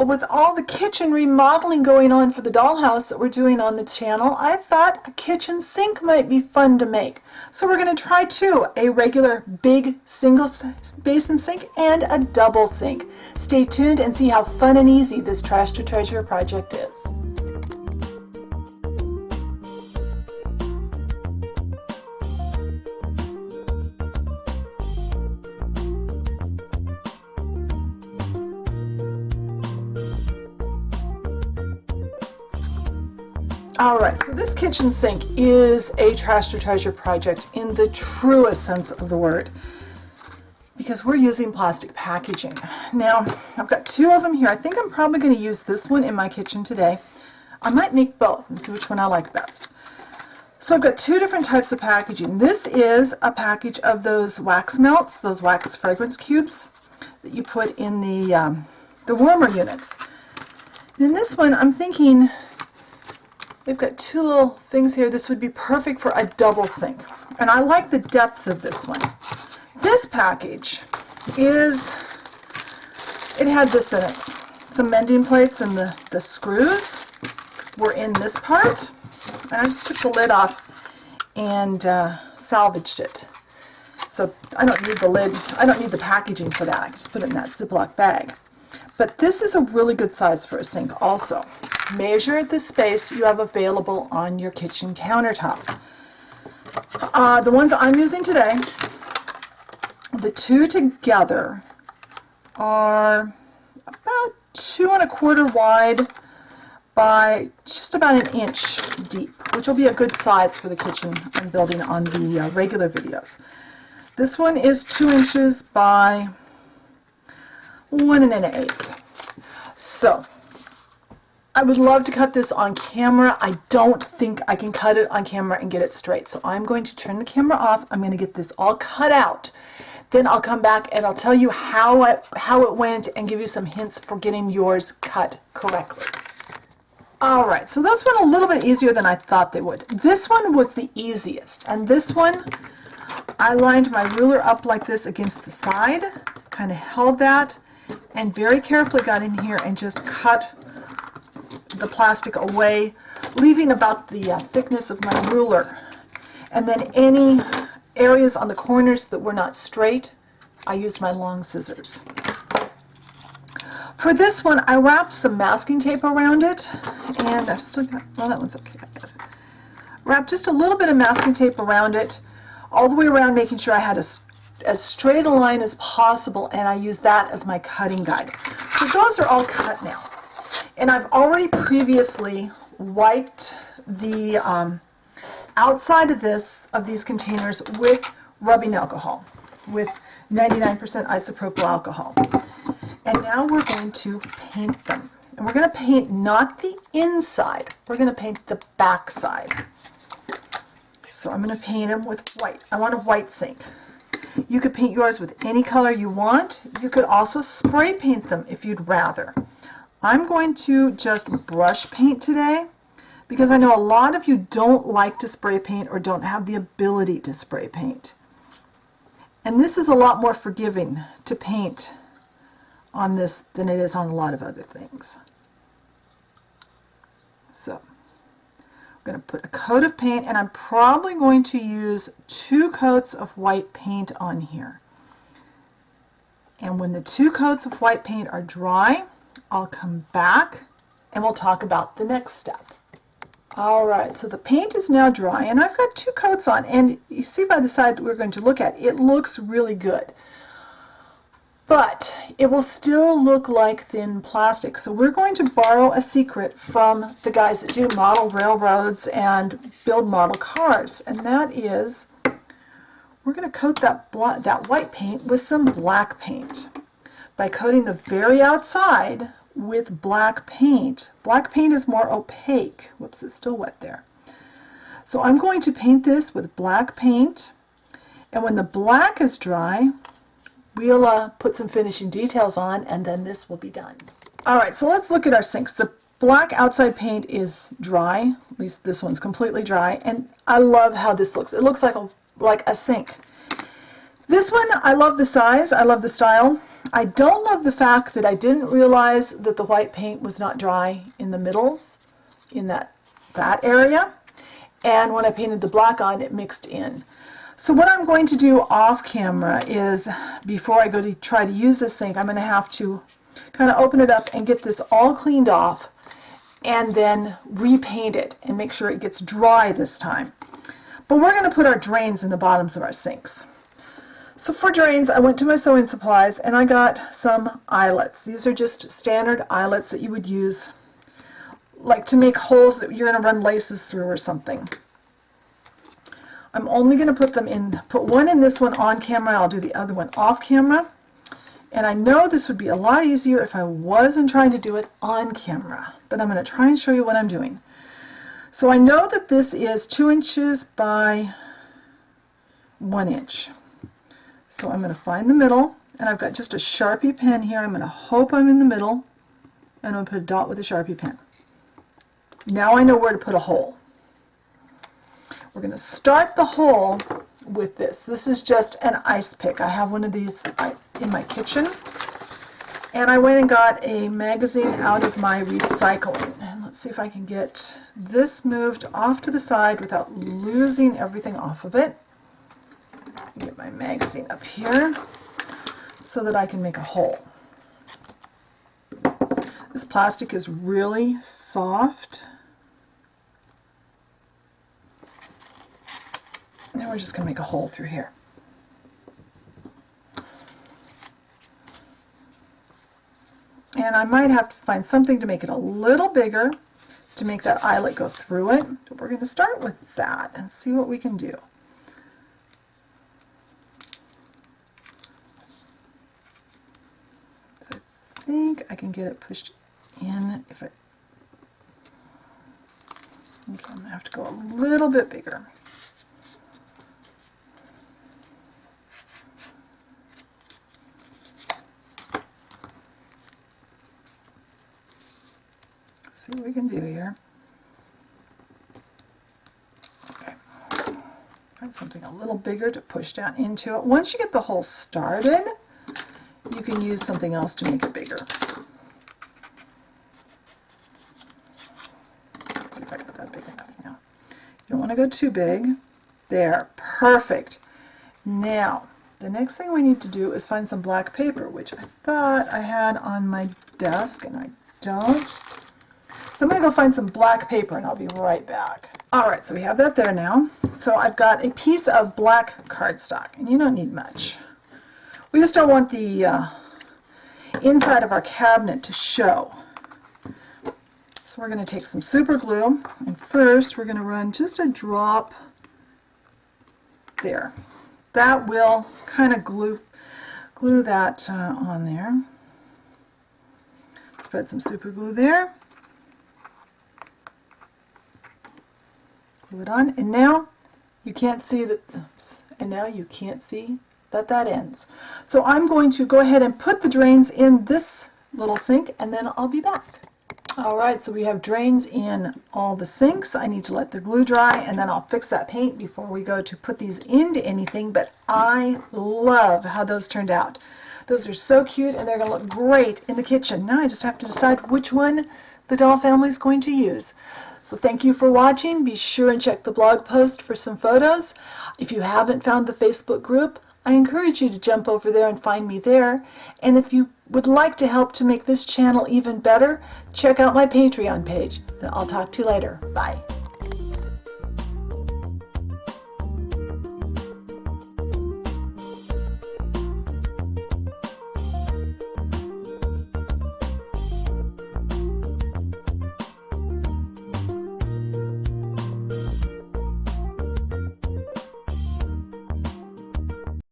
Well, with all the kitchen remodeling going on for the dollhouse that we're doing on the channel, I thought a kitchen sink might be fun to make. So we're going to try two, a regular big single basin sink and a double sink. Stay tuned and see how fun and easy this Trash to Treasure project is. Alright, so this kitchen sink is a Trash to Treasure project in the truest sense of the word, because we're using plastic packaging. Now, I've got two of them here. I think I'm probably going to use this one in my kitchen today. I might make both and see which one I like best. So I've got two different types of packaging. This is a package of those wax melts, those wax fragrance cubes that you put in the warmer units. And in this one, I'm thinking they've got two little things here. This would be perfect for a double sink. And I like the depth of this one. This package it had this in it. Some mending plates, and the screws were in this part. And I just took the lid off and salvaged it. So I don't need the lid, I don't need the packaging for that. I just put it in that Ziploc bag. But this is a really good size for a sink also. Measure the space you have available on your kitchen countertop. The ones I'm using today, the two together are about 2 1/4 wide by just about 1 inch deep, which will be a good size for the kitchen I'm building on the regular videos. This one is 2 inches by 1 1/8. So I would love to cut this on camera. I don't think I can cut it on camera and get it straight. So I'm going to turn the camera off. I'm going to get this all cut out. Then I'll come back and I'll tell you how it went and give you some hints for getting yours cut correctly. Alright, so this one a little bit easier than I thought they would. This one was the easiest. And this one, I lined my ruler up like this against the side, kind of held that, and very carefully got in here and just cut the plastic away, leaving about the thickness of my ruler. And then any areas on the corners that were not straight, I used my long scissors. For this one, I wrapped some masking tape around it, and I've still got, well, that one's okay, I guess. Wrapped just a little bit of masking tape around it, all the way around, making sure I had as straight a line as possible, and I used that as my cutting guide. So those are all cut now. And I've already previously wiped the outside of these containers with rubbing alcohol, with 99% isopropyl alcohol. And now we're going to paint them. And we're going to paint not the inside, we're going to paint the back side. So I'm going to paint them with white. I want a white sink. You could paint yours with any color you want. You could also spray paint them if you'd rather. I'm going to just brush paint today because I know a lot of you don't like to spray paint or don't have the ability to spray paint. And this is a lot more forgiving to paint on this than it is on a lot of other things. So I'm going to put a coat of paint, and I'm probably going to use 2 coats of white paint on here. And when the 2 coats of white paint are dry, I'll come back and we'll talk about the next step. Alright, so the paint is now dry, and I've got 2 coats on, and you see by the side we're going to look at, it looks really good. But it will still look like thin plastic. So we're going to borrow a secret from the guys that do model railroads and build model cars, and that is we're going to coat that white paint with some black paint by coating the very outside with black paint. Black paint is more opaque. Whoops, it's still wet there. So I'm going to paint this with black paint, and when the black is dry, we'll put some finishing details on, and then this will be done. Alright, so let's look at our sinks. The black outside paint is dry, at least this one's completely dry, and I love how this looks. It looks like a sink. This one, I love the size, I love the style. I don't love the fact that I didn't realize that the white paint was not dry in the middles, in that area. And when I painted the black on, it mixed in. So what I'm going to do off camera is, before I go to try to use this sink, I'm going to have to kind of open it up and get this all cleaned off and then repaint it and make sure it gets dry this time. But we're going to put our drains in the bottoms of our sinks. So for drains, I went to my sewing supplies and I got some eyelets. These are just standard eyelets that you would use like to make holes that you're going to run laces through or something. I'm only going to put one in this one on camera. I'll do the other one off camera. And I know this would be a lot easier if I wasn't trying to do it on camera, but I'm going to try and show you what I'm doing. So I know that this is 2 inches by 1 inch. So I'm going to find the middle, and I've got just a Sharpie pen here. I'm going to hope I'm in the middle, and I'm going to put a dot with a Sharpie pen. Now I know where to put a hole. We're going to start the hole with this. This is just an ice pick. I have one of these in my kitchen, and I went and got a magazine out of my recycling. And let's see if I can get this moved off to the side without losing everything off of it. Get my magazine up here so that I can make a hole. This plastic is really soft. Now we're just going to make a hole through here. And I might have to find something to make it a little bigger to make that eyelet go through it. But we're going to start with that and see what we can do. I think I can get it pushed in if it... Okay, I'm going to have to go a little bit bigger. See what we can do here. Okay. Find something a little bigger to push down into it. Once you get the hole started, you can use something else to make it bigger. Let's see if I got that big enough now. You don't want to go too big. There, perfect. Now, the next thing we need to do is find some black paper, which I thought I had on my desk, and I don't. So I'm going to go find some black paper, and I'll be right back. Alright, so we have that there now. So I've got a piece of black cardstock, and you don't need much. We just don't want the inside of our cabinet to show. So we're going to take some super glue, and first we're going to run just a drop there. That will kind of glue that on there. Spread some super glue there. Glue it on, and now you can't see that. Oops, and now you can't see that ends. So I'm going to go ahead and put the drains in this little sink, and then I'll be back. Alright, so we have drains in all the sinks. I need to let the glue dry, and then I'll fix that paint before we go to put these into anything, but I love how those turned out. Those are so cute, and they're going to look great in the kitchen. Now I just have to decide which one the doll family is going to use. So thank you for watching. Be sure and check the blog post for some photos. If you haven't found the Facebook group, I encourage you to jump over there and find me there. And if you would like to help to make this channel even better, check out my Patreon page. And I'll talk to you later. Bye.